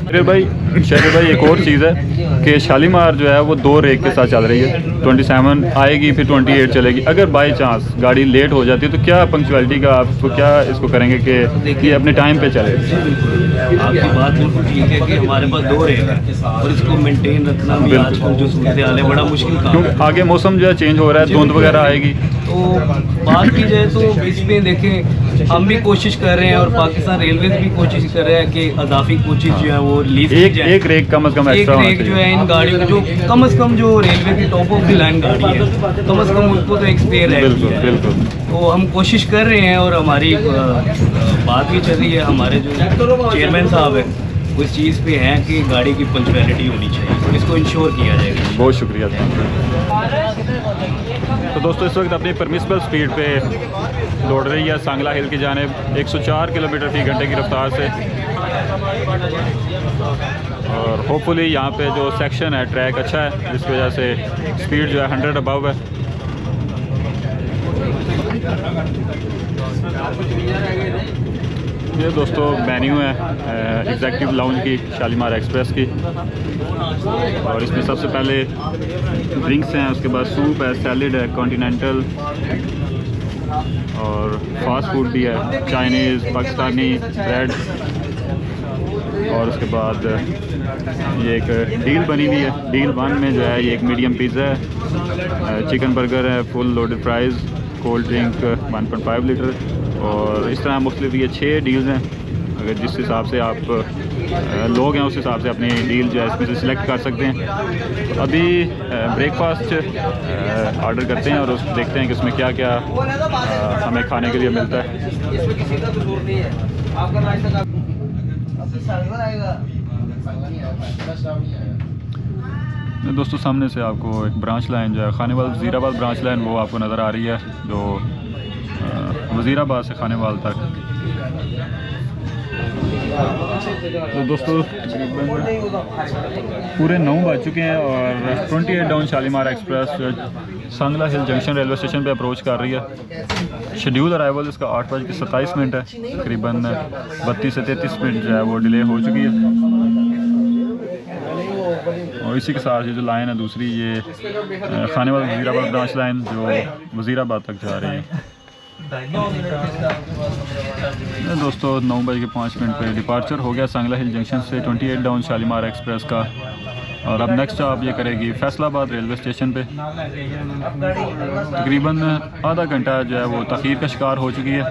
शरीर भाई एक और चीज़ है कि शालीमार जो है वो 2 रेक के साथ चल रही है। 27 आएगी, फिर 28 चलेगी। अगर बाई चांस गाड़ी लेट हो जाती है तो क्या पंक्चुअलिटी का आप क्या इसको करेंगे कि ये अपने टाइम पे चले? आपकी बात बिल्कुल ठीक है कि हमारे पास 2 रेक है और इसको मेंटेन रखना भी आजकल जो सूरत हाल है बड़ा मुश्किल काम है। क्योंकि आगे मौसम जो है चेंज हो रहा है, धुंध वगैरह आएगी। तो बात की जाए तो इसमें देखें हम भी कोशिश कर रहे हैं और पाकिस्तान रेलवे भी कोशिश कर रहे हैं कि अजाफी कोचेज जो है वो रिलीज एक रेक कम से कम एक एक्स्ट्रा होना रेक जो चाहिए। है इन गाड़ियों जो कम से कम जो रेलवे की टॉप ऑफ द लाइन गाड़ी है कम से कम उनको तो एक स्पेयर है। बिल्कुल बिल्कुल। तो हम कोशिश कर रहे हैं और हमारी बात भी चल रही है, हमारे जो चेयरमैन साहब है वो इस चीज़ पे हैं कि गाड़ी की पंक्चुअलिटी होनी चाहिए, तो इसको इंश्योर किया जाएगा। बहुत शुक्रिया। तो दोस्तों इस वक्त अपनी परमिसिबल स्पीड पे दौड़ रही है सांगला हिल की जानिब 104 किलोमीटर फी घंटे की रफ्तार से। और होपफुली यहाँ पे जो सेक्शन है ट्रैक अच्छा है जिसकी वजह से स्पीड जो है 100 अबव है। ये दोस्तों मेन्यू है एग्जेक्टिव लाउंज की शालीमार एक्सप्रेस की। और इसमें सबसे पहले ड्रिंक्स हैं, उसके बाद सूप है, सैलड है, कॉन्टिनेंटल और फास्ट फूड भी है, चाइनीज़, पाकिस्तानी, ब्रेड। और उसके बाद ये एक डील बनी हुई है। डील 1 में जो है ये एक मीडियम पिज़्ज़ा है, चिकन बर्गर है, full loaded fries, cold drink 1.5 litre और इस तरह मुख्तलिफ ये 6 डील्स हैं। अगर जिस हिसाब से आप लोग हैं उस हिसाब से अपनी डील जो है इसमें से सिलेक्ट कर सकते हैं। तो अभी ब्रेकफास्ट ऑर्डर करते हैं और उस देखते हैं कि उसमें क्या क्या हमें खाने के लिए मिलता है। दोस्तों सामने से आपको एक ब्रांच लाइन जो है खानेवाल वज़ीराबाद ब्रांच लाइन वो आपको नज़र आ रही है जो वज़ीराबाद से खानेवाल तक। तो दोस्तों पूरे 9 बज चुके हैं और 28 डाउन शालीमार एक्सप्रेस सांगला हिल जंक्शन रेलवे स्टेशन पे अप्रोच कर रही है। शेड्यूल अराइवल इसका 8:27 है, तकरीबन 32 से 33 मिनट जो है वो डिले हो चुकी है। और इसी के साथ ये जो लाइन है दूसरी ये खानेवाल वज़ीराबाद ब्रांच लाइन जो वज़ीराबाद तक जा रही है। दोस्तों 9:05 पे डिपार्चर हो गया सांगला हिल जंक्शन से 28 डाउन शालीमार एक्सप्रेस का। और अब नेक्स्ट आप ये करेगी फैसलाबाद रेलवे स्टेशन पे। तकरीबन आधा घंटा जो है वो तख़ीर का शिकार हो चुकी है।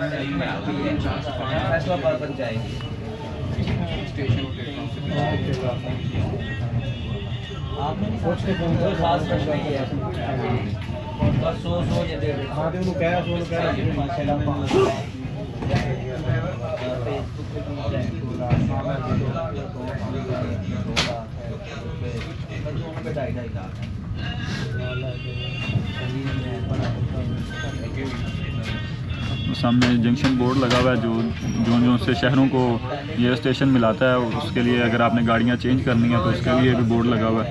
सामने जंक्शन बोर्ड लगा हुआ है जो से शहरों को ये स्टेशन मिलाता है। उसके लिए अगर आपने गाड़ियाँ चेंज करनी है तो उसके लिए भी बोर्ड लगा हुआ है।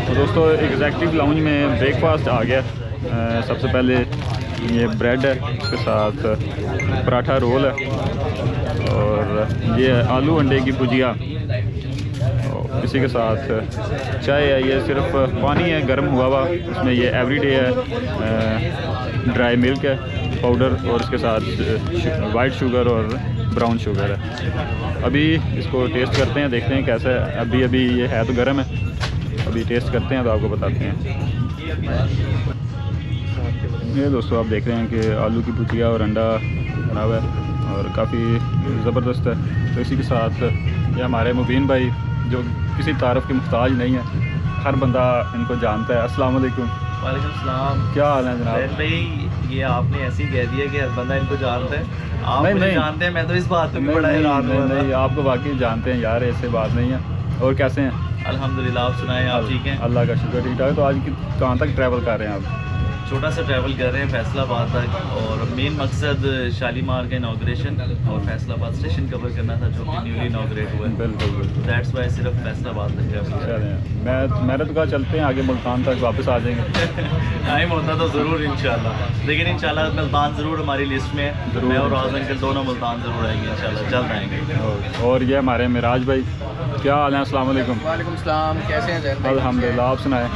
तो दोस्तों एग्जेक्टिव लाउंज में ब्रेकफास्ट आ गया। सबसे पहले ये ब्रेड है, उसके साथ पराठा रोल है और ये आलू अंडे की भुजिया। इसी के साथ चाय है, ये सिर्फ पानी है गर्म हुआ हुआ, इसमें ये एवरीडे है, ड्राई मिल्क है पाउडर और इसके साथ वाइट शुगर और ब्राउन शुगर है। अभी इसको टेस्ट करते हैं, देखते हैं कैसा है। अभी ये है तो गर्म है, अभी टेस्ट करते हैं तो आपको बताते हैं। ये दोस्तों आप देख रहे हैं कि आलू की भुजिया और अंडा बना हुआ है और काफ़ी ज़बरदस्त है। तो इसी के साथ ये हमारे मुबीन भाई जो किसी तारफ़ के मुहताज नहीं है, हर बंदा इनको जानता है। अस्सलाम वालेकुम। वालेकुम सलाम। क्या हाल है जनाब? भाई ये आपने ऐसे ही कह दिया कि हर बंदा इनको जानता है। आप नहीं, मुझे नहीं। जानते हैं, मैं तो इस बात पे भी नहीं, बड़ा हैरान नहीं, हुआ था। नहीं, आपको वाकई जानते हैं यार, ऐसे बात नहीं है। और कैसे हैं? अल्हम्दुलिल्लाह, आप सुनाएं, आप ठीक हैं? अल्लाह का शुक्र, ठीक ठाक। तो आज कहाँ तक ट्रैवल कर रहे हैं आप? छोटा सा ट्रैवल कर रहे हैं फैसलाबाद तक, और मेन मकसद शालीमार का इनाग्रेशन और फैसलाबाद स्टेशन कवर करना था जो कि न्यूली इनाग्रेट हुआ है। बिल्कुल बिल्कुल। दैट्स वाई सिर्फ फैसलाबाद तक ट्रैवल कर रहे चलें, मैंने तो कहा चलते हैं आगे मुल्तान तक वापस आ जाएंगे। हैं। टाइम होता तो ज़रूर इंशाल्लाह, लेकिन इंशाल्लाह मुल्तान ज़रूर हमारी लिस्ट में है। ज़रूर। मैं और राज अंकल दोनों मुल्तान ज़रूर आएंगे इंशाल्लाह, जल्द आएंगे। और ये हमारे मिराज भाई, क्या हाल है? अस्सलाम वालेकुम। वालेकुम सलाम, कैसे हैं जैन भाई? अल्हम्दुलिल्लाह, आप सुनाएं।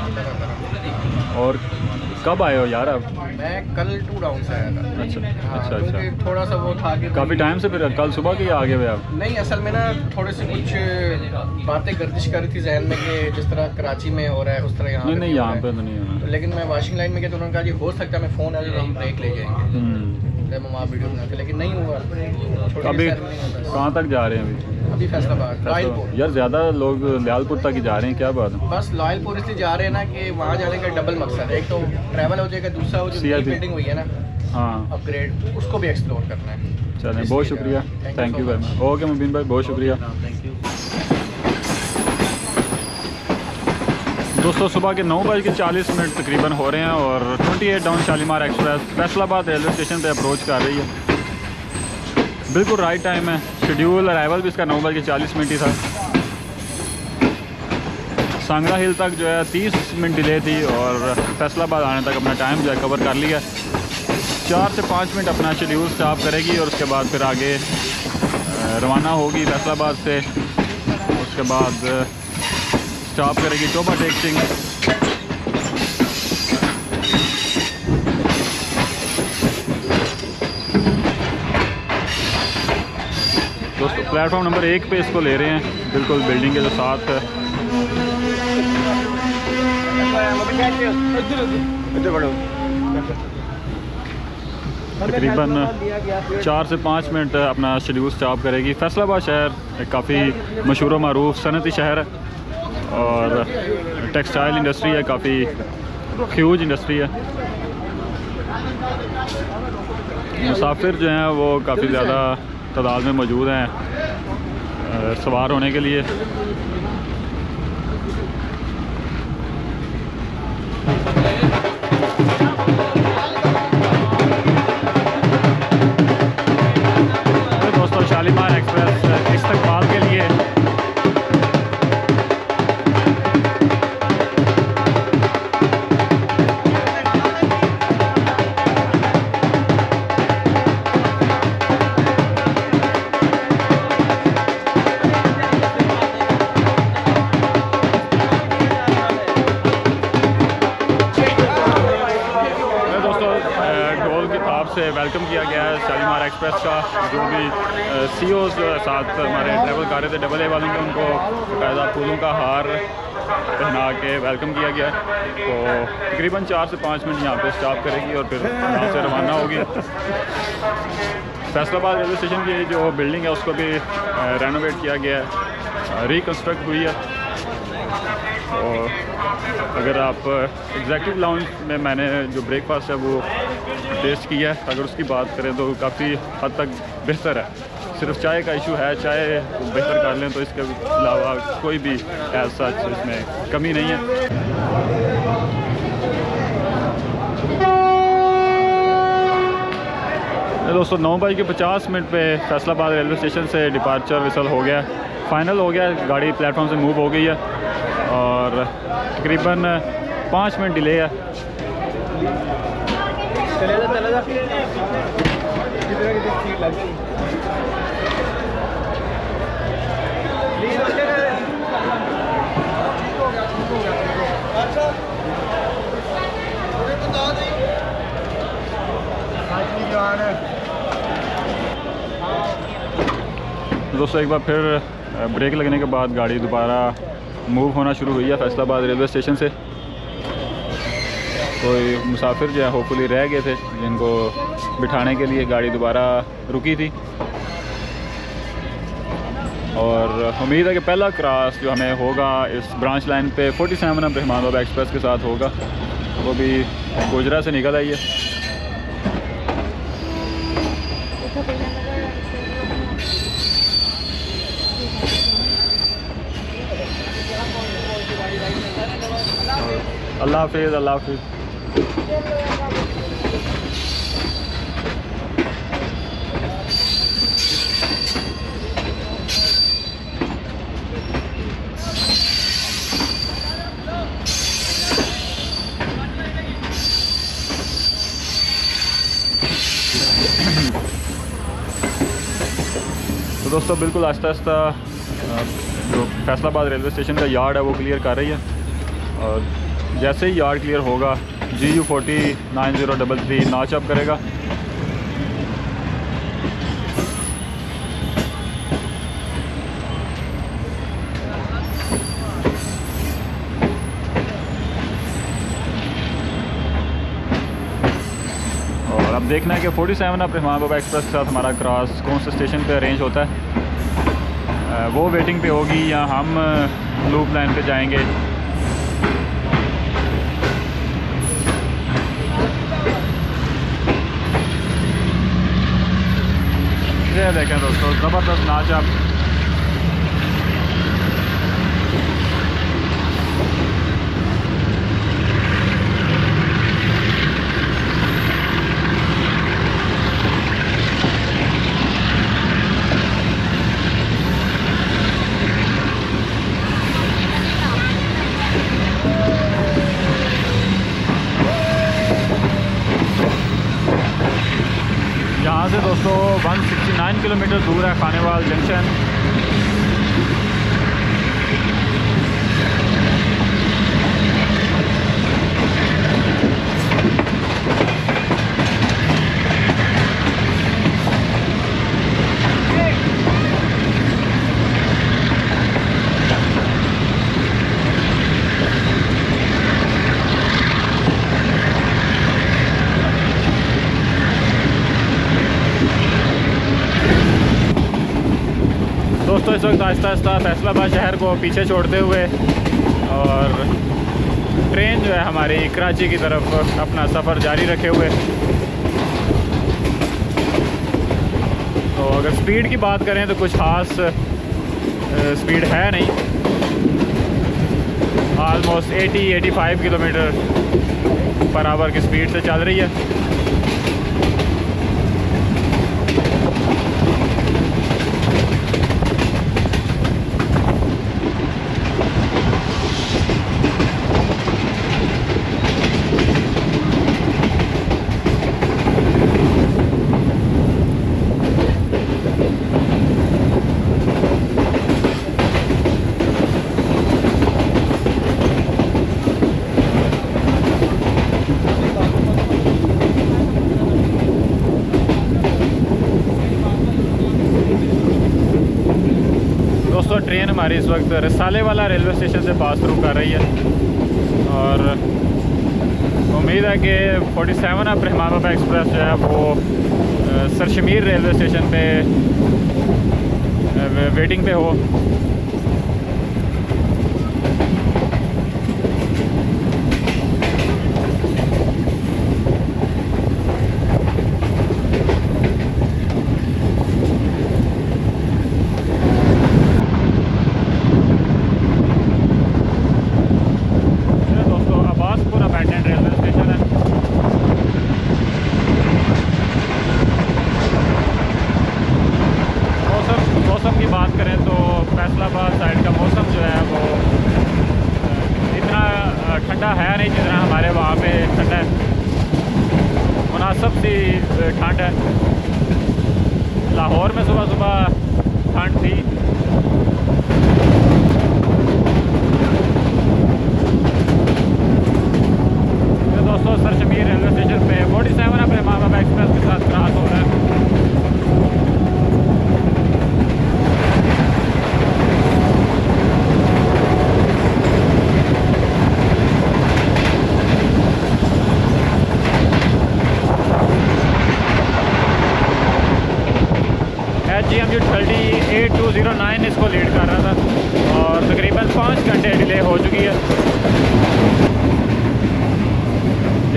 और कब आए हो यार आप? मैं कल 2 टाउन से आया था। अच्छा हाँ, अच्छा क्योंकि अच्छा। थोड़ा सा वो था कि काफ़ी टाइम से फिर कल सुबह के आगे हुए आप? नहीं, असल में ना थोड़ी सी कुछ बातें गर्दिश कर रही थी जहन में कि जिस तरह कराची में हो रहा है उस तरह यहाँ नहीं पे नहीं, भी हो यहाँ रहा पे तो नहीं होना। है। लेकिन मैं वॉशिंग लाइन में गया तो उन्होंने कहा जी हो सकता है मैं फ़ोन आ जाए हम ब्रेक ले जाएंगे, जब हम वहाँ वीडियो बनाते, लेकिन नहीं हुआ। छोटी अभी ceremony है बस। कहाँ तक जा रहे हैं अभी फैसलाबाद लायलपुर। यार ज़्यादा लोग लालपुर तक ही जा रहे हैं, क्या बात है? बस लायलपुर इसलिए जा रहे हैं ना कि वहाँ जाने का डबल मकसद है, एक तो ट्रैवल हो जाएगा, दूसरा वो जो CRP बिल्डिंग हुई है ना हाँ, अपग्रेड, उसको भी एक्सप्लोर करना है। चलें, बहुत शुक्रिया, thank you very much. Okay Mubeen भाई, बहुत शुक्रिया। Thank you. दोस्तों, सुबह के 9:40 तकरीबन हो रहे हैं और 28 down Shalimar express Faisalabad railway station पे अप्रोच कर रही है। बिल्कुल राइट टाइम है, शेड्यूल अराइवल भी इसका 9:40 ही था। सांगरा हिल तक जो है 30 मिनट डिले थी और फैसलाबाद आने तक अपना टाइम जो है कवर कर लिया। 4 से 5 मिनट अपना शेड्यूल स्टॉप करेगी और उसके बाद फिर आगे रवाना होगी फैसलाबाद से। उसके बाद स्टॉप करेगी टोबा टेक सिंह। दोस्तों, प्लेटफॉर्म नंबर 1 पे इसको ले रहे हैं, बिल्कुल बिल्डिंग के जो साथ है। तकरीबन 4 से 5 मिनट अपना शेड्यूल स्टॉप करेगी। फैसलाबाद शहर काफ़ी मशहूर मरूफ सनती शहर है और टेक्सटाइल इंडस्ट्री है, काफ़ी ह्यूज इंडस्ट्री है। मुसाफिर जो हैं वो काफ़ी ज़्यादा तादाद में मौजूद हैं सवार होने के लिए। दोस्तों, शालीमार एक्सप्रेस इस्तकबाल के लिए से वेलकम किया गया है शालीमार एक्सप्रेस का। जो भी CEOs साथ हमारे ट्रैवल कर रहे थे AA वालों के, उनको बाकायदा फूलों का हार पहना के वेलकम किया गया। तो तकरीबन 4 से 5 मिनट यहाँ पे स्टॉप करेगी और फिर यहाँ से रवाना होगी। फैसलाबाद रेलवे स्टेशन की जो बिल्डिंग है उसको भी रेनोवेट किया गया है, रिकन्स्ट्रक्ट हुई है। और अगर आप एग्जीक्यूटिव लाउंज में मैंने जो ब्रेकफास्ट है वो टेस्ट किया है, अगर उसकी बात करें तो काफ़ी हद तक बेहतर है। सिर्फ चाय का इशू है, चाय बेहतर कर लें तो इसके अलावा कोई भी एज सच इसमें कमी नहीं है। दोस्तों, 9:50 पे फैसलाबाद रेलवे स्टेशन से डिपार्चर विसल हो गया, फाइनल हो गया, गाड़ी प्लेटफॉर्म से मूव हो गई है और तकरीबन 5 मिनट डिले है। दोस्तों, एक बार फिर ब्रेक लगने के बाद गाड़ी दोबारा मूव होना शुरू हुई है फैसलाबाद रेलवे स्टेशन से। कोई मुसाफिर जो है होपफुली रह गए थे, जिनको बिठाने के लिए गाड़ी दोबारा रुकी थी। और उम्मीद है कि पहला क्रॉस जो हमें होगा इस ब्रांच लाइन पे 47 रहमान बाबा एक्सप्रेस के साथ होगा। वो भी गोजरा से निकल आई है। अल्लाह हाफिज़, अल्लाह हाफिज़। तो दोस्तों बिल्कुल आहिस्ता आहिस्ता जो फैसलाबाद रेलवे स्टेशन का यार्ड है वो क्लियर कर रही है, और जैसे ही यार्ड क्लियर होगा GU40 9033 नॉच अप करेगा। और अब देखना है कि 47 अप रहमान बाबा एक्सप्रेस के साथ हमारा क्रॉस कौन से स्टेशन पे अरेंज होता है। वो वेटिंग पे होगी या हम लूप लाइन पे जाएंगे। ये देखें दोस्तों, ज़बरदस्त नाच आप। यहाँ से दोस्तों 169 किलोमीटर दूर है खानेवाल जंक्शन। दोस्तों इस वक्त आहिस्ता आहिस्ता फैसलाबाद शहर को पीछे छोड़ते हुए और ट्रेन जो है हमारी कराची की तरफ अपना सफ़र जारी रखे हुए। तो अगर स्पीड की बात करें तो कुछ ख़ास स्पीड है नहीं, ऑलमोस्ट 80-85 किलोमीटर पर आवर की स्पीड से चल रही है। दोस्तों ट्रेन हमारी इस वक्त रसाले वाला रेलवे स्टेशन से पास थ्रू कर रही है, और उम्मीद है कि 47 अप रहमान बाबा एक्सप्रेस जो है वो सरशमीर रेलवे स्टेशन पे वेटिंग पे हो। बात करें तो फैसलाबाद साइड का मौसम जो है वो इतना ठंडा है नहीं जितना हमारे वहाँ पे ठंडा है, मुनासिब सी ठंड है। लाहौर में सुबह सुबह ठंड थी। तो दोस्तों सरशमीर रेलवे स्टेशन पे 47 अप रहमान बाबा एक्सप्रेस के साथ क्रॉस हो रहा है। GMU 38209 इसको लीड कर रहा था और तकरीबन 5 घंटे डिले हो चुकी है।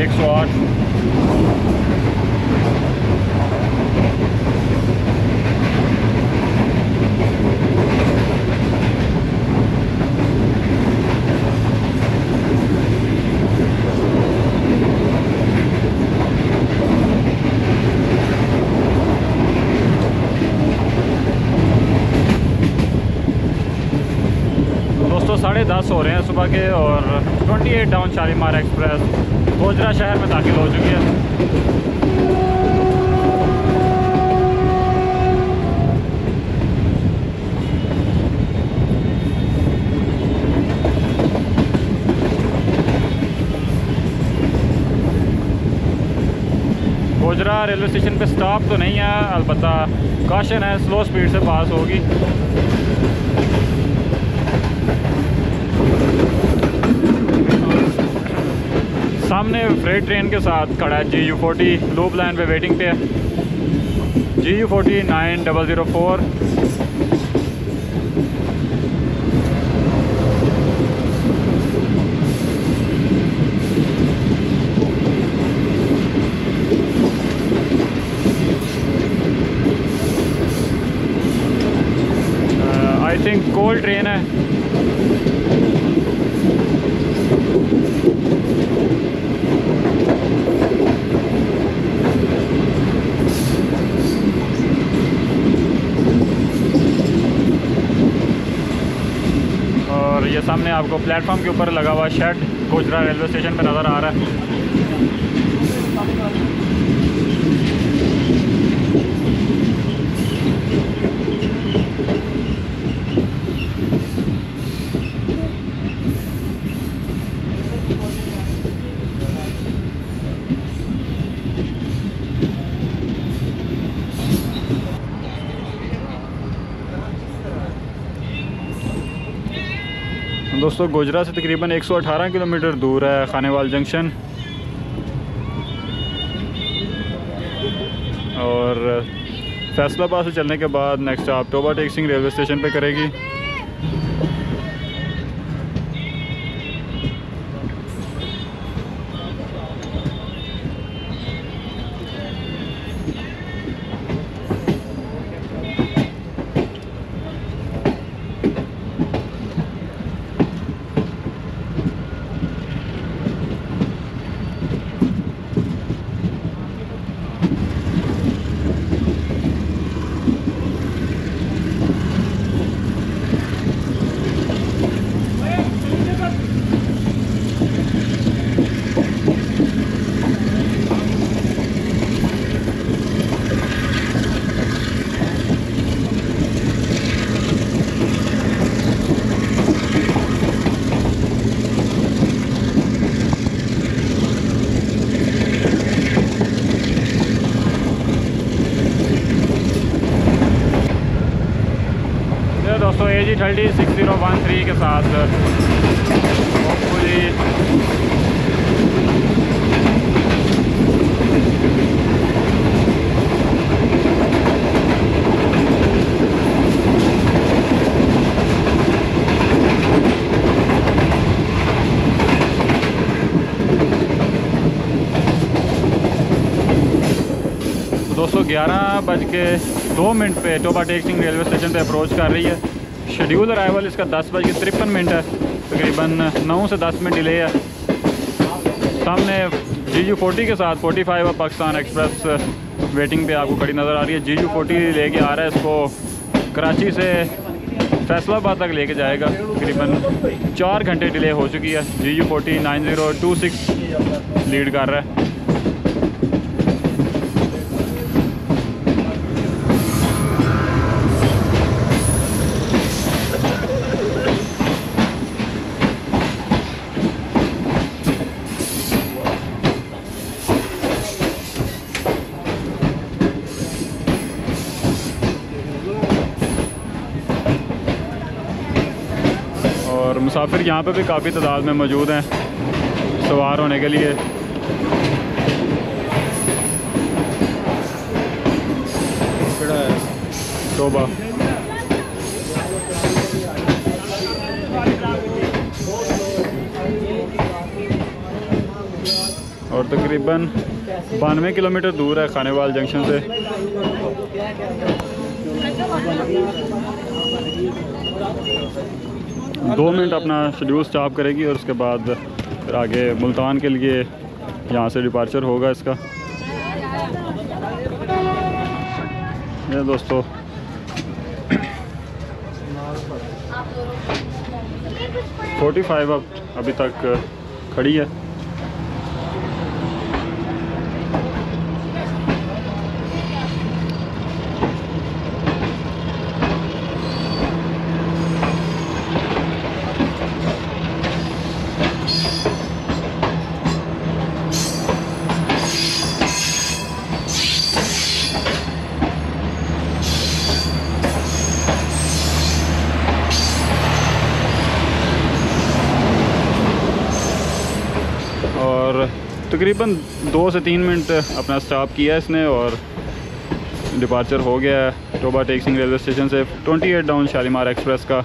108 तो 10:30 हो रहे हैं सुबह के और 28 डाउन शालीमार एक्सप्रेस गोजरा शहर में दाखिल हो चुकी है। गोजरा रेलवे स्टेशन पे स्टॉप तो नहीं है, अलबत्ता काशन है, स्लो स्पीड से पास होगी। सामने फ्रेट ट्रेन के साथ खड़ा है GU40 लूप लाइन पे वेटिंग पे है। GU40 9004। I think cold train है। और ये सामने आपको प्लेटफॉर्म के ऊपर लगा हुआ शेड गोजरा रेलवे स्टेशन पे नज़र आ रहा है। दोस्तों गोजरा से तकरीबन 118 किलोमीटर दूर है खानेवाल जंक्शन और फैसलाबाद से चलने के बाद नेक्स्ट आप टोबा टेक सिंह रेलवे स्टेशन पे करेगी। दोस्तों AG30 6013 के साथ होपफुली दोस्तों 11:02 पे टोबा टेक सिंह रेलवे स्टेशन पे अप्रोच कर रही है। शेड्यूल अराइवल इसका 10:53 है, तकरीबन 9 से 10 मिनट डिले है। सामने GU40 के साथ 45 और पाकिस्तान एक्सप्रेस वेटिंग पे आपको खड़ी नज़र आ रही है। GU40 लेके आ रहा है इसको कराची से फैसलाबाद तक लेके जाएगा। तकरीबन 4 घंटे डिले हो चुकी है। GU40 9026 लीड कर रहा है। और मुसाफिर यहाँ पे भी काफ़ी तादाद में मौजूद हैं सवार होने के लिए। टोबा और तकरीबन 92 किलोमीटर दूर है खानेवाल जंक्शन से। दो मिनट अपना शेड्यूल स्टॉप करेगी और उसके बाद फिर आगे मुल्तान के लिए यहाँ से डिपार्चर होगा इसका। ये दोस्तों 45 अब अभी तक खड़ी है। और तकरीबन 2 से 3 मिनट अपना स्टॉप किया इसने और डिपार्चर हो गया है टोबा टेक सिंह रेलवे स्टेशन से 28 डाउन शालीमार एक्सप्रेस का।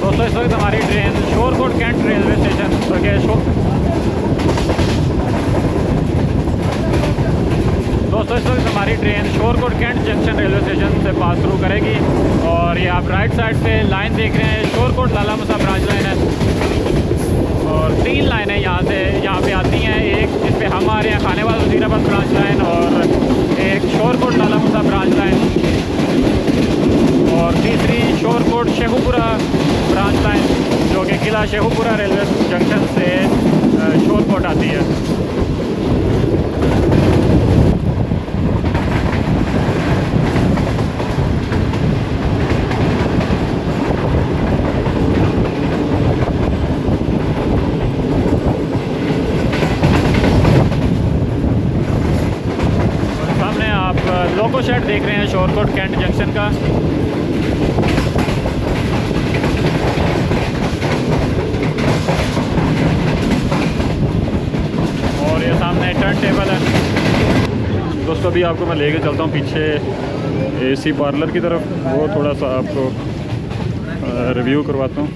दोस्तों इस वक्त हमारी train Shorkot cantt railway station दोस्तों इस वक्त हमारी train Shorkot cantt junction railway station से पास थ्रू करेगी। और ये आप राइट साइड पे लाइन देख रहे हैं, शोरकोट लाला मुसा ब्रांच लाइन है और 3 लाइनें यहाँ पे आती हैं। एक जिस पे हम आ रहे हैं खानेवाल वज़ीराबाद ब्रांच लाइन और एक शोरकोट लाला मुसा ब्रांच लाइन और तीसरी शोरकोट शेखुपुरा ब्रांच लाइन जो कि किला शेखुपुरा रेलवे जंक्शन से शोरकोट आती है। लोको शेड देख रहे हैं शोरकोट कैंट जंक्शन का। और ये सामने टर्न टेबल है। दोस्तों अभी आपको मैं लेके चलता हूँ पीछे एसी पार्लर की तरफ, वो थोड़ा सा आपको रिव्यू करवाता हूँ।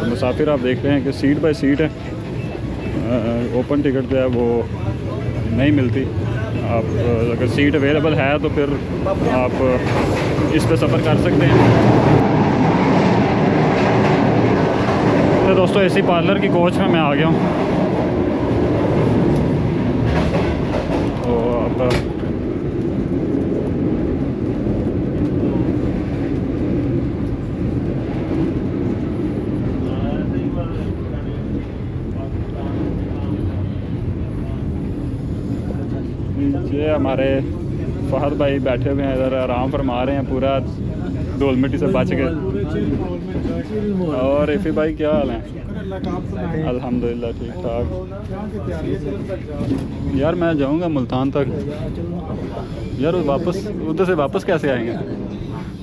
मुसाफिर आप देख रहे हैं कि सीट बाय सीट है, ओपन टिकट जो है वो नहीं मिलती। आप अगर सीट अवेलेबल है तो फिर आप इस पे सफ़र कर सकते हैं। तो दोस्तों एसी पार्लर की कोच में मैं आ गया हूँ। तो अब ये हमारे फहद भाई बैठे हुए हैं इधर, आराम फरमा रहे हैं, पूरा धूल मिट्टी से बच गए। और इफ़ी भाई क्या हाल है? अल्हम्दुलिल्लाह ठीक ठाक। यार मैं जाऊंगा मुल्तान तक यार, वापस उधर से वापस कैसे आएंगे?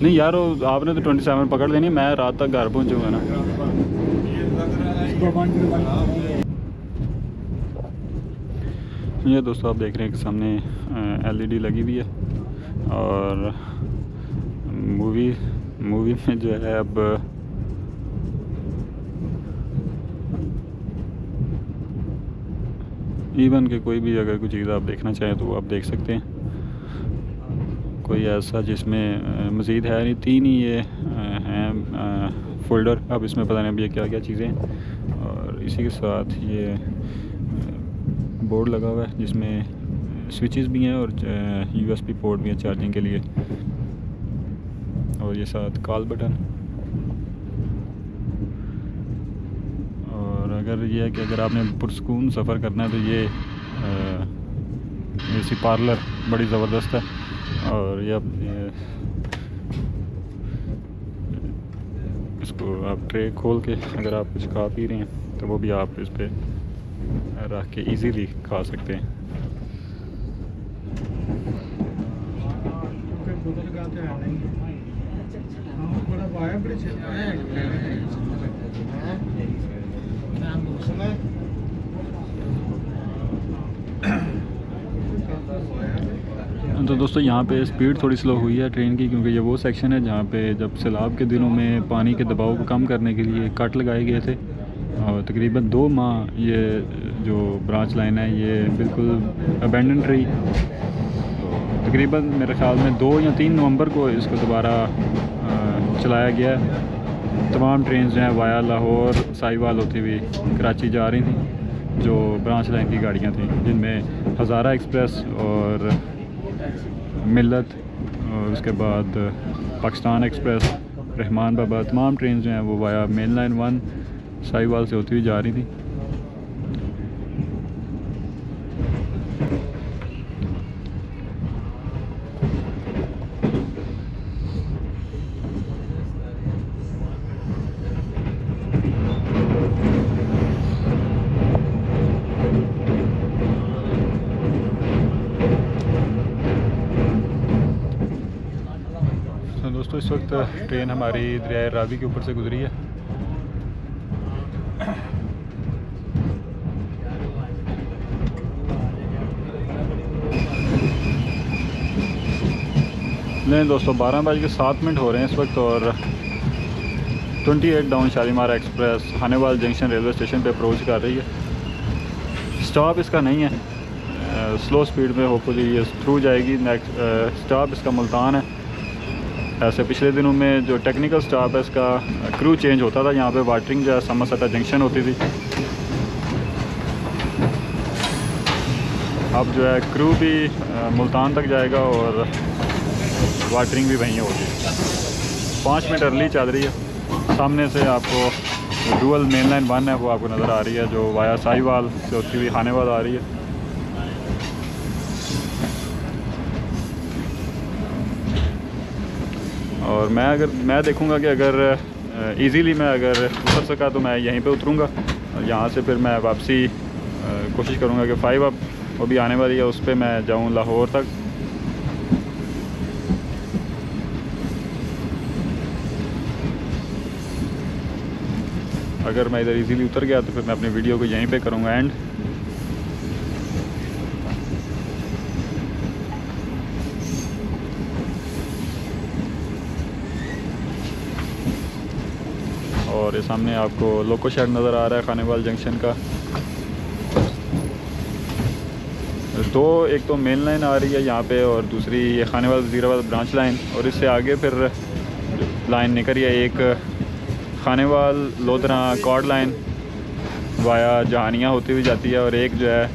नहीं यार आपने तो 27 पकड़ लेनी, मैं रात तक घर पहुंचूंगा ना। ये दोस्तों आप देख रहे हैं कि सामने एलईडी लगी हुई है और मूवी में जो है अब इवन के कोई भी अगर कोई चीज़ आप देखना चाहें तो वो आप देख सकते हैं। कोई ऐसा जिसमें मज़ीद है नहीं, 3 ही ये हैं फ़ोल्डर। अब इसमें पता नहीं अब ये क्या क्या चीज़ें हैं। और इसी के साथ ये बोर्ड लगा हुआ है जिसमें स्विचेस भी हैं और यूएसबी पोर्ट भी है चार्जिंग के लिए। और ये साथ कॉल बटन। और अगर ये है कि अगर आपने पुरसकून सफ़र करना है तो ये एसी पार्लर बड़ी ज़बरदस्त है। और ये इसको आप ट्रे खोल के अगर आप कुछ खा पी रहे हैं तो वो भी आप इस पर रख के इजीली खा सकते हैं। तो दोस्तों यहाँ पे स्पीड थोड़ी स्लो हुई है ट्रेन की, क्योंकि ये वो सेक्शन है जहाँ पे जब सैलाब के दिनों में पानी के दबाव को कम करने के लिए कट लगाए गए थे। और तकरीबन 2 माह ये जो ब्रांच लाइन है ये बिल्कुल अबेंडन रही। तो तकरीबन मेरे ख्याल में 2 या 3 नवंबर को इसको दोबारा चलाया गया है। तमाम ट्रेन जो हैं वाया लाहौर साहिवाल होती हुई कराची जा रही थी, जो ब्रांच लाइन की गाड़ियाँ थी, जिनमें हज़ारा एक्सप्रेस और मिल्लत और उसके बाद पाकिस्तान एक्सप्रेस, रहमान बाबा, तमाम ट्रेन जो हैं वो वाया मेन लाइन 1 साहिवाल से होती हुई जा रही थी। दोस्तों इस वक्त ट्रेन हमारी दरिया रावी के ऊपर से गुजरी है। नहीं दोस्तों 12:07 हो रहे हैं इस वक्त और 28 down Shalimar express Khanewal junction railway station पे अप्रोच कर रही है। स्टॉप इसका नहीं है, स्लो स्पीड में होपफुली ये थ्रू जाएगी। नेक्स्ट स्टॉप इसका मुल्तान है। ऐसे पिछले दिनों में जो टेक्निकल स्टाफ है इसका क्रू चेंज होता था। यहाँ पे वाटरिंग जो है समरसता जंक्शन होती थी, अब जो है क्रू भी मुल्तान तक जाएगा और वाटरिंग भी वहीं होगी। 5 मिनट अर्ली चल रही है। सामने से आपको डुअल मेन लाइन 1 है वो आपको नज़र आ रही है, जो वाया साहिवाल से होती हुई हानेवाल आ रही है। और मैं देखूंगा कि अगर इजीली मैं अगर उतर सका तो मैं यहीं पे उतरूंगा और यहाँ से फिर मैं वापसी कोशिश करूंगा कि 5 अब वो भी आने वाली है, उस पर मैं जाऊँ लाहौर तक। अगर मैं इधर इजीली उतर गया तो फिर मैं अपनी वीडियो को यहीं पे करूँगा एंड। और ये सामने आपको लोको शेड नज़र आ रहा है खानेवाल जंक्शन का। एक तो मेन लाइन आ रही है यहाँ पे और दूसरी ये खानेवाल वज़ीराबाद ब्रांच लाइन, और इससे आगे फिर लाइन निकल रही है एक Khanewal Lodhran chord line via Jahanian होती हुई जाती है, और एक जो है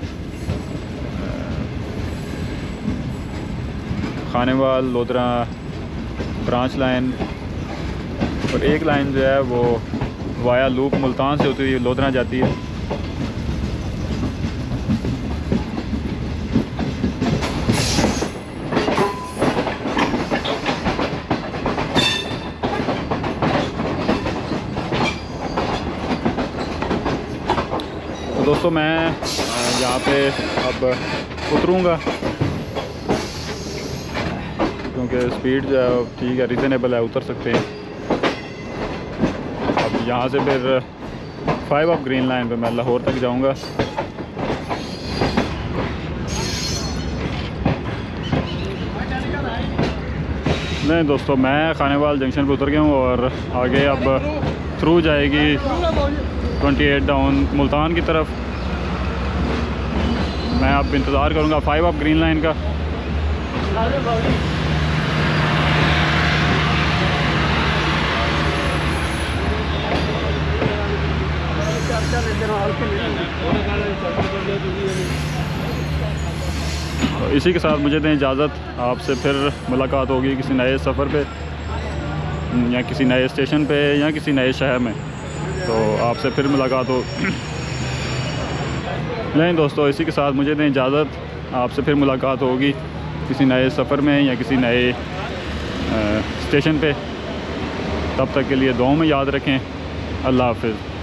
खानेवाल लोधरा ब्रांच लाइन, और एक लाइन जो है वो वाया लूप मुल्तान से होती हुई लोधरा जाती है। तो दोस्तों मैं यहाँ पे अब उतरूँगा क्योंकि स्पीड जो है ठीक है, रीज़नेबल है, उतर सकते हैं। यहाँ से फिर 5 अप ग्रीन लाइन पे मैं लाहौर तक जाऊँगा। नहीं दोस्तों मैं खानेवाल जंक्शन पे उतर गया हूँ और आगे अब थ्रू जाएगी 28 डाउन मुल्तान की तरफ। मैं अब इंतज़ार करूँगा 5 अप ग्रीन लाइन का। तो इसी के साथ मुझे दें इजाज़त, आपसे फिर मुलाकात होगी किसी नए सफ़र पे या किसी नए स्टेशन पे या किसी नए शहर में, तो आपसे फिर मुलाकात हो। नहीं दोस्तों इसी के साथ मुझे दें इजाज़त, आपसे फिर मुलाकात होगी किसी नए सफ़र में या किसी नए स्टेशन पे। तब तक के लिए दुआओं में याद रखें। अल्लाह हाफ़िज़।